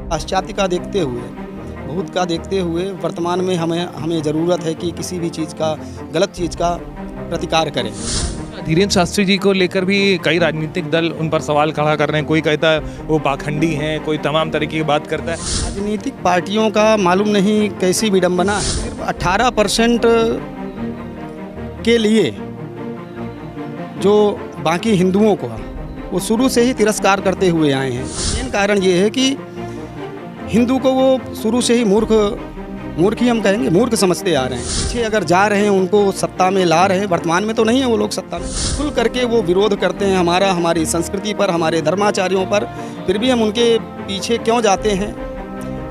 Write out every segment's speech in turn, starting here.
पाश्चात्य का देखते हुए, बहुत का देखते हुए वर्तमान में हमें ज़रूरत है कि किसी भी चीज़ का, गलत चीज़ का प्रतिकार करें। धीरेन्द्र शास्त्री जी को लेकर भी कई राजनीतिक दल उन पर सवाल खड़ा कर रहे हैं। कोई कहता है वो पाखंडी हैं, कोई तमाम तरीके की बात करता है। राजनीतिक पार्टियों का मालूम नहीं कैसी विडंबना है। सिर्फ 18% के लिए जो बाकी हिंदुओं को वो शुरू से ही तिरस्कार करते हुए आए हैं। मेन कारण ये है कि हिंदू को वो शुरू से ही मूर्ख ही हम कहेंगे, मूर्ख समझते आ रहे हैं। पीछे अगर जा रहे हैं, उनको सत्ता में ला रहे हैं, वर्तमान में तो नहीं है वो लोग सत्ता में, खुल करके वो विरोध करते हैं हमारी संस्कृति पर, हमारे धर्माचार्यों पर, फिर भी हम उनके पीछे क्यों जाते हैं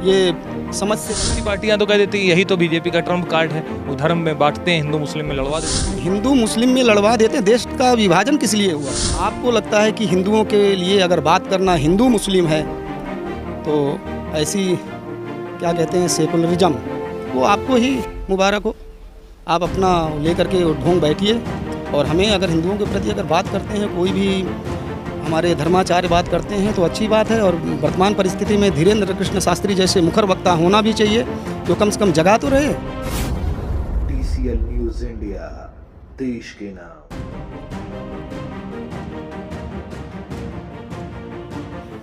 ये समझ से। पार्टियां तो कह देती है यही तो बीजेपी का ट्रम्प कार्ड है, वो धर्म में बांटते हैं, हिंदू मुस्लिम में लड़वा देते हैं। हिंदू मुस्लिम में लड़वा देते हैं। देश का विभाजन किस लिए हुआ? आपको लगता है कि हिंदुओं के लिए अगर बात करना हिंदू मुस्लिम है तो ऐसी क्या कहते हैं सेकुलरिज्म, वो आपको ही मुबारक हो। आप अपना लेकर के ढोंग बैठिए, और हमें अगर हिंदुओं के प्रति अगर बात करते हैं, कोई भी हमारे धर्माचार्य बात करते हैं तो अच्छी बात है। और वर्तमान परिस्थिति में धीरेन्द्र कृष्ण शास्त्री जैसे मुखर वक्ता होना भी चाहिए, जो कम से कम जगा तो रहे। TCL न्यूज़ इंडिया, देश के नाम।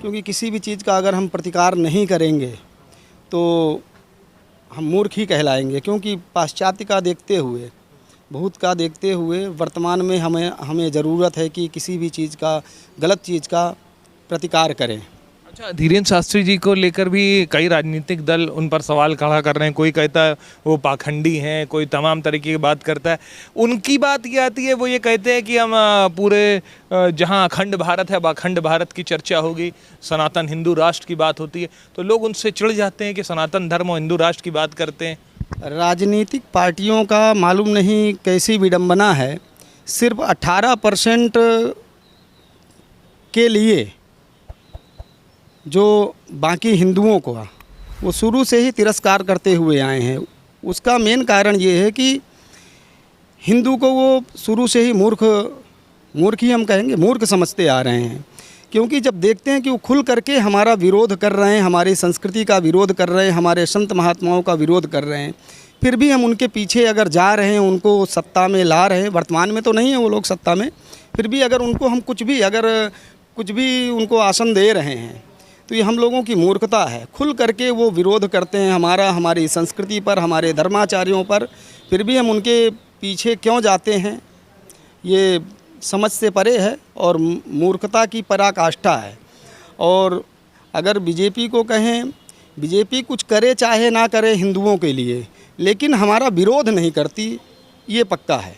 क्योंकि किसी भी चीज़ का अगर हम प्रतिकार नहीं करेंगे तो हम मूर्ख ही कहलाएंगे। क्योंकि पाश्चात्य का देखते हुए, बहुत का देखते हुए वर्तमान में हमें ज़रूरत है कि किसी भी चीज़ का, गलत चीज़ का प्रतिकार करें। अच्छा, धीरेन्द्र शास्त्री जी को लेकर भी कई राजनीतिक दल उन पर सवाल खड़ा कर रहे हैं। कोई कहता है वो पाखंडी हैं, कोई तमाम तरीके की बात करता है। उनकी बात ये आती है, वो ये कहते हैं कि हम पूरे जहां अखंड भारत है, अब अखंड भारत की चर्चा होगी, सनातन हिंदू राष्ट्र की बात होती है, तो लोग उनसे चिढ़ जाते हैं कि सनातन धर्म और हिंदू राष्ट्र की बात करते हैं। राजनीतिक पार्टियों का मालूम नहीं कैसी विडंबना है। सिर्फ 18% के लिए जो बाकी हिंदुओं को वो शुरू से ही तिरस्कार करते हुए आए हैं। उसका मेन कारण ये है कि हिंदू को वो शुरू से ही मूर्ख ही हम कहेंगे, मूर्ख समझते आ रहे हैं। क्योंकि जब देखते हैं कि वो खुल करके हमारा विरोध कर रहे हैं, हमारी संस्कृति का विरोध कर रहे हैं, हमारे संत महात्माओं का विरोध कर रहे हैं, फिर भी हम उनके पीछे अगर जा रहे हैं, उनको सत्ता में ला रहे हैं, वर्तमान में तो नहीं है वो लोग सत्ता में, फिर भी अगर उनको हम कुछ भी उनको आसन दे रहे हैं तो ये हम लोगों की मूर्खता है। खुल करके वो विरोध करते हैं हमारी संस्कृति पर, हमारे धर्माचार्यों पर, फिर भी हम उनके पीछे क्यों जाते हैं ये समझ से परे है और मूर्खता की पराकाष्ठा है। और अगर बीजेपी को कहें, बीजेपी कुछ करे चाहे ना करे हिंदुओं के लिए, लेकिन हमारा विरोध नहीं करती, ये पक्का है।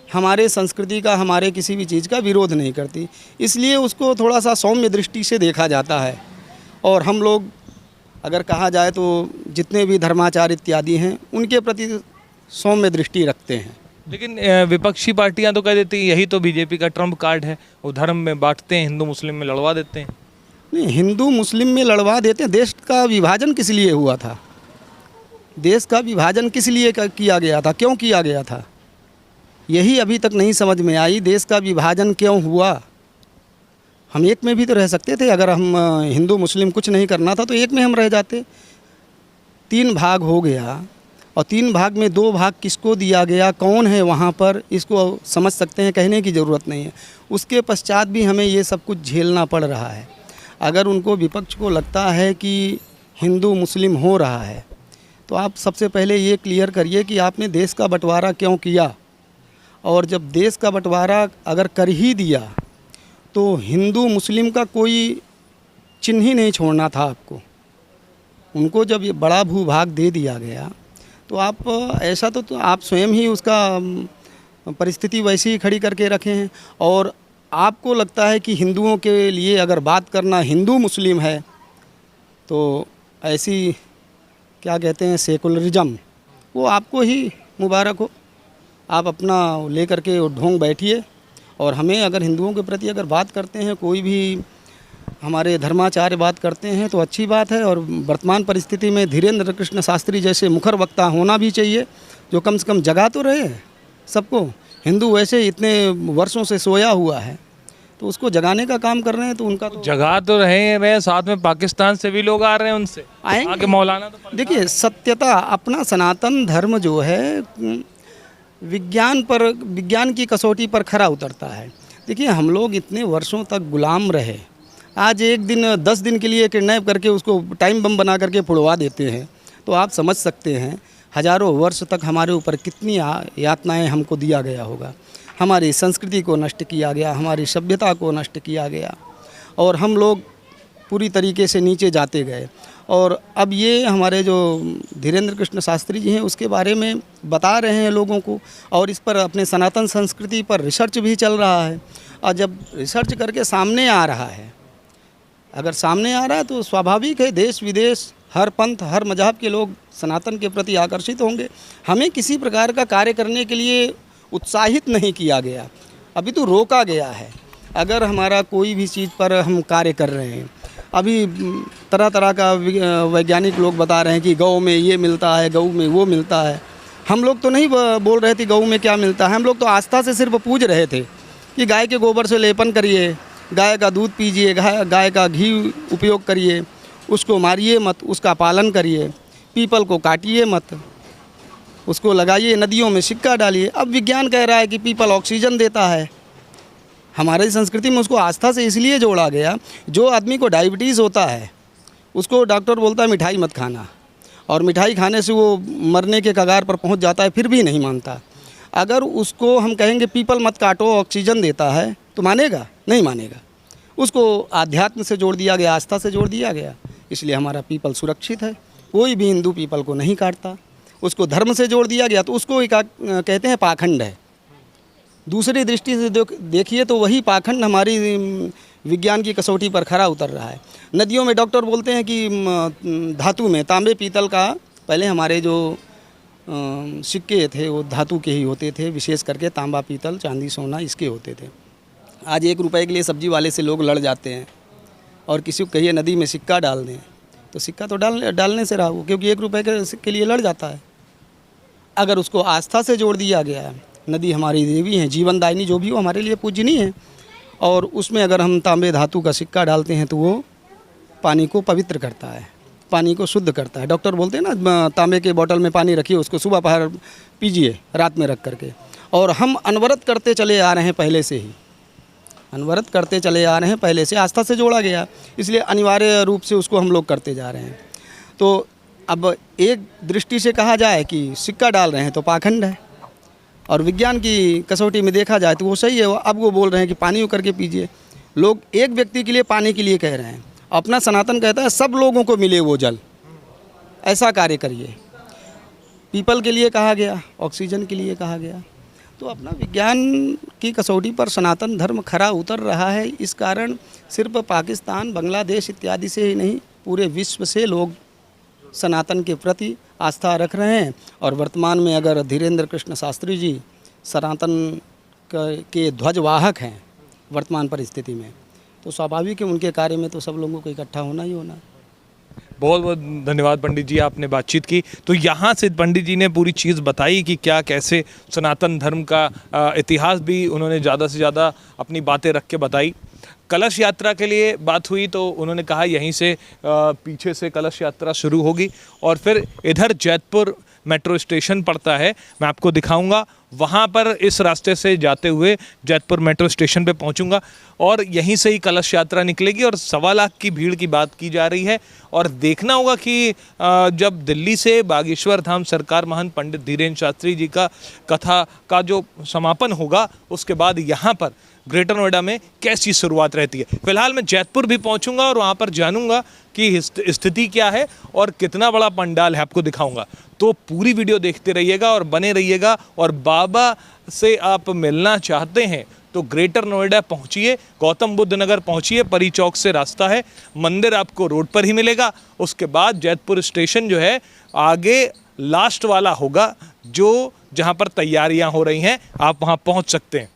हमारे संस्कृति का, हमारे किसी भी चीज़ का विरोध नहीं करती, इसलिए उसको थोड़ा सा सौम्य दृष्टि से देखा जाता है। और हम लोग अगर कहा जाए तो जितने भी धर्माचार्य इत्यादि हैं उनके प्रति सौम्य दृष्टि रखते हैं। लेकिन विपक्षी पार्टियां तो कह देती है यही तो बीजेपी का ट्रम्प कार्ड है, वो धर्म में बांटते हैं, हिंदू मुस्लिम में लड़वा देते हैं। नहीं, हिंदू मुस्लिम में लड़वा देते हैं। देश का विभाजन किस लिए हुआ था? देश का विभाजन किस लिए किया गया था, क्यों किया गया था, यही अभी तक नहीं समझ में आई। देश का विभाजन क्यों हुआ? हम एक में भी तो रह सकते थे। अगर हम हिंदू मुस्लिम कुछ नहीं करना था तो एक में हम रह जाते। 3 भाग हो गया, और 3 भाग में 2 भाग किसको दिया गया, कौन है वहाँ पर, इसको समझ सकते हैं, कहने की ज़रूरत नहीं है। उसके पश्चात भी हमें ये सब कुछ झेलना पड़ रहा है। अगर उनको, विपक्ष को लगता है कि हिंदू मुस्लिम हो रहा है, तो आप सबसे पहले ये क्लियर करिए कि आपने देश का बंटवारा क्यों किया। और जब देश का बंटवारा अगर कर ही दिया तो हिंदू मुस्लिम का कोई चिन्ह ही नहीं छोड़ना था आपको। उनको जब ये बड़ा भूभाग दे दिया गया तो आप ऐसा तो आप स्वयं ही उसका परिस्थिति वैसी ही खड़ी करके रखे हैं। और आपको लगता है कि हिंदुओं के लिए अगर बात करना हिंदू मुस्लिम है तो ऐसी क्या कहते हैं सेकुलरिज्म, वो आपको ही मुबारक हो। आप अपना लेकर के ढोंग बैठिए, और हमें अगर हिंदुओं के प्रति अगर बात करते हैं, कोई भी हमारे धर्माचार्य बात करते हैं तो अच्छी बात है। और वर्तमान परिस्थिति में धीरेन्द्र कृष्ण शास्त्री जैसे मुखर वक्ता होना भी चाहिए, जो कम से कम जगा तो रहे सबको। हिंदू वैसे इतने वर्षों से सोया हुआ है, तो उसको जगाने का काम कर रहे हैं। तो उनका तो जगह तो रहे साथ में पाकिस्तान से भी लोग आ रहे हैं, उनसे आएंगे। आगे मौलाना तो देखिए, सत्यता, अपना सनातन धर्म जो है विज्ञान की कसौटी पर खरा उतरता है। देखिए, हम लोग इतने वर्षों तक गुलाम रहे, आज एक दिन 10 दिन के लिए किडनैप करके उसको टाइम बम बना करके फुड़वा देते हैं। तो आप समझ सकते हैं हजारों वर्ष तक हमारे ऊपर कितनी यातनाएं हमको दिया गया होगा। हमारी संस्कृति को नष्ट किया गया, हमारी सभ्यता को नष्ट किया गया, और हम लोग पूरी तरीके से नीचे जाते गए। और अब ये हमारे जो धीरेन्द्र कृष्ण शास्त्री जी हैं उसके बारे में बता रहे हैं लोगों को, और इस पर अपने सनातन संस्कृति पर रिसर्च भी चल रहा है। और जब रिसर्च करके सामने आ रहा है, अगर सामने आ रहा है तो स्वाभाविक है देश विदेश हर पंथ हर मजहब के लोग सनातन के प्रति आकर्षित होंगे। हमें किसी प्रकार का कार्य करने के लिए उत्साहित नहीं किया गया, अभी तो रोका गया है। अगर हमारा कोई भी चीज़ पर हम कार्य कर रहे हैं, अभी तरह तरह का वैज्ञानिक लोग बता रहे हैं कि गौ में ये मिलता है, गऊ में वो मिलता है। हम लोग तो नहीं बोल रहे थे गऊ में क्या मिलता है, हम लोग तो आस्था से सिर्फ पूज रहे थे कि गाय के गोबर से लेपन करिए, गाय का दूध पीजिए, गाय का घी उपयोग करिए, उसको मारिए मत, उसका पालन करिए, पीपल को काटिए मत, उसको लगाइए, नदियों में सिक्का डालिए। अब विज्ञान कह रहा है कि पीपल ऑक्सीजन देता है। हमारी संस्कृति में उसको आस्था से इसलिए जोड़ा गया, जो आदमी को डायबिटीज़ होता है उसको डॉक्टर बोलता है मिठाई मत खाना, और मिठाई खाने से वो मरने के कगार पर पहुंच जाता है, फिर भी नहीं मानता। अगर उसको हम कहेंगे पीपल मत काटो, ऑक्सीजन देता है, तो मानेगा? नहीं मानेगा। उसको आध्यात्म से जोड़ दिया गया, आस्था से जोड़ दिया गया, इसलिए हमारा पीपल सुरक्षित है। कोई भी हिंदू पीपल को नहीं काटता। उसको धर्म से जोड़ दिया गया तो उसको कहते हैं पाखंड है। दूसरी दृष्टि से देखिए तो वही पाखंड हमारी विज्ञान की कसौटी पर खरा उतर रहा है। नदियों में डॉक्टर बोलते हैं कि धातु में, तांबे पीतल का, पहले हमारे जो सिक्के थे वो धातु के ही होते थे, विशेष करके तांबा पीतल चांदी सोना इसके होते थे। आज 1 रुपए के लिए सब्जी वाले से लोग लड़ जाते हैं, और किसी को कहिए नदी में सिक्का डाल दें तो सिक्का तो डालने से रहा वो, क्योंकि 1 रुपए के लिए लड़ जाता है। अगर उसको आस्था से जोड़ दिया गया है, नदी हमारी देवी हैं, जीवनदायिनी जो भी हो हमारे लिए पूजनीय है, और उसमें अगर हम तांबे धातु का सिक्का डालते हैं तो वो पानी को पवित्र करता है, पानी को शुद्ध करता है। डॉक्टर बोलते हैं ना, तांबे के बोतल में पानी रखिए, उसको सुबह पहर पीजिए रात में रख करके। और हम अनवरत करते चले आ रहे हैं, पहले से ही अनवरत करते चले आ रहे हैं, पहले से आस्था से जोड़ा गया, इसलिए अनिवार्य रूप से उसको हम लोग करते जा रहे हैं। तो अब एक दृष्टि से कहा जाए कि सिक्का डाल रहे हैं तो पाखंड है, और विज्ञान की कसौटी में देखा जाए तो वो सही है। अब वो बोल रहे हैं कि पानी करके पीजिए। लोग एक व्यक्ति के लिए पानी के लिए कह रहे हैं, अपना सनातन कहता है सब लोगों को मिले वो जल, ऐसा कार्य करिए। पीपल के लिए कहा गया, ऑक्सीजन के लिए कहा गया। तो अपना विज्ञान की कसौटी पर सनातन धर्म खरा उतर रहा है। इस कारण सिर्फ पाकिस्तान, बांग्लादेश इत्यादि से ही नहीं, पूरे विश्व से लोग सनातन के प्रति आस्था रख रहे हैं। और वर्तमान में अगर धीरेन्द्र कृष्ण शास्त्री जी सनातन के ध्वजवाहक हैं वर्तमान परिस्थिति में, तो स्वाभाविक है उनके कार्य में तो सब लोगों को इकट्ठा होना ही होना। बहुत बहुत धन्यवाद पंडित जी, आपने बातचीत की। तो यहाँ से पंडित जी ने पूरी चीज़ बताई कि क्या कैसे सनातन धर्म का इतिहास भी उन्होंने ज़्यादा से ज़्यादा अपनी बातें रख के बताई। कलश यात्रा के लिए बात हुई तो उन्होंने कहा यहीं से पीछे से कलश यात्रा शुरू होगी, और फिर इधर जैतपुर मेट्रो स्टेशन पड़ता है, मैं आपको दिखाऊंगा। वहाँ पर इस रास्ते से जाते हुए जैतपुर मेट्रो स्टेशन पे पहुँचूंगा, और यहीं से ही कलश यात्रा निकलेगी। और 1.25 लाख की भीड़ की बात की जा रही है। और देखना होगा कि जब दिल्ली से बागेश्वर धाम सरकार महंत पंडित धीरेन्द्र शास्त्री जी का कथा का जो समापन होगा, उसके बाद यहाँ पर ग्रेटर नोएडा में कैसी शुरुआत रहती है। फिलहाल मैं जैतपुर भी पहुंचूंगा और वहां पर जानूंगा कि स्थिति क्या है और कितना बड़ा पंडाल है, आपको दिखाऊंगा। तो पूरी वीडियो देखते रहिएगा और बने रहिएगा। और बाबा से आप मिलना चाहते हैं तो ग्रेटर नोएडा पहुंचिए, गौतम बुद्ध नगर पहुंचिए, परी चौक से रास्ता है, मंदिर आपको रोड पर ही मिलेगा। उसके बाद जैतपुर स्टेशन जो है आगे लास्ट वाला होगा, जो जहां पर तैयारियां हो रही हैं, आप वहां पहुंच सकते हैं।